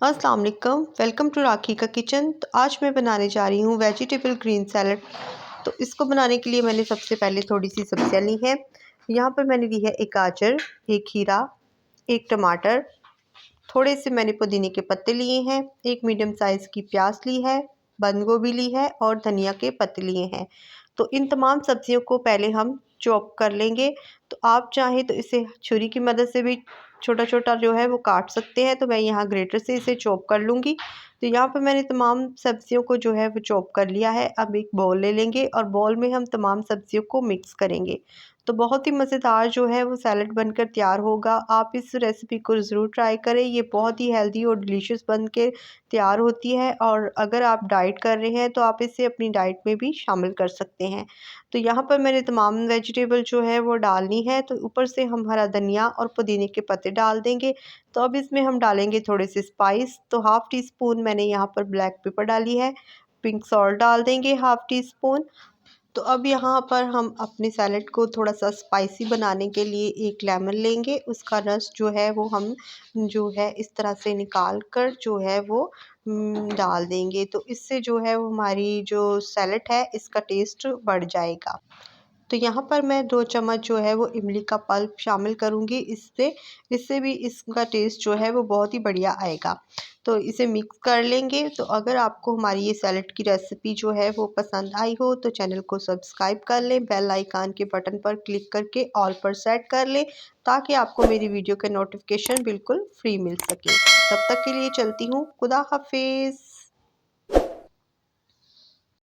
अस्सलाम वालेकुम, welcome to राखी का किचन। तो आज मैं बनाने जा रही हूँ वेजिटेबल ग्रीन सैलड। तो इसको बनाने के लिए मैंने सबसे पहले थोड़ी सी सब्जियाँ ली हैं। यहाँ पर मैंने ली है एक गाजर, एक खीरा, एक टमाटर, थोड़े से मैंने पुदीने के पत्ते लिए हैं, एक मीडियम साइज़ की प्याज ली है, बंद गोभी ली है और धनिया के पत्ते लिए हैं। तो इन तमाम सब्जियों को पहले हम चॉप कर लेंगे। तो आप चाहें तो इसे छुरी की मदद से भी छोटा छोटा जो है वो काट सकते हैं। तो मैं यहाँ ग्रेटर से इसे चॉप कर लूँगी। तो यहाँ पर मैंने तमाम सब्जियों को जो है वो चॉप कर लिया है। अब एक बाउल ले लेंगे और बाउल में हम तमाम सब्जियों को मिक्स करेंगे। तो बहुत ही मज़ेदार जो है वो सैलड बनकर तैयार होगा। आप इस रेसिपी को ज़रूर ट्राई करें। ये बहुत ही हेल्दी और डिलीशियस बन के तैयार होती है और अगर आप डाइट कर रहे हैं तो आप इसे अपनी डाइट में भी शामिल कर सकते हैं। तो यहाँ पर मैंने तमाम वेजिटेबल जो है वो डालनी है। तो ऊपर से हम हरा धनिया और पुदीने के पत्ते डाल देंगे। तो अब इसमें हम डालेंगे थोड़े से स्पाइस। तो हाफ़ टी स्पून मैंने यहाँ पर ब्लैक पेपर डाली है, पिंक सॉल्ट डाल देंगे हाफ़ टी स्पून। तो अब यहाँ पर हम अपने सैलेड को थोड़ा-सा स्पाइसी बनाने के लिए एक लेमन लेंगे, उसका रस जो है वो हम जो है इस तरह से निकाल कर जो है वो डाल देंगे। तो इससे जो है वो हमारी जो सैलेड है इसका टेस्ट बढ़ जाएगा। तो यहाँ पर मैं 2 चम्मच जो है वो इमली का पल्प शामिल करूँगी। इससे इससे भी इसका टेस्ट जो है वो बहुत ही बढ़िया आएगा। तो इसे मिक्स कर लेंगे। तो अगर आपको हमारी ये सैलेड की रेसिपी जो है वो पसंद आई हो तो चैनल को सब्सक्राइब कर लें, बेल आइकन के बटन पर क्लिक करके ऑल पर सेट कर लें ताकि आपको मेरी वीडियो के नोटिफिकेशन बिल्कुल फ्री मिल सके। तब तक के लिए चलती हूँ। खुदा हाफिज़।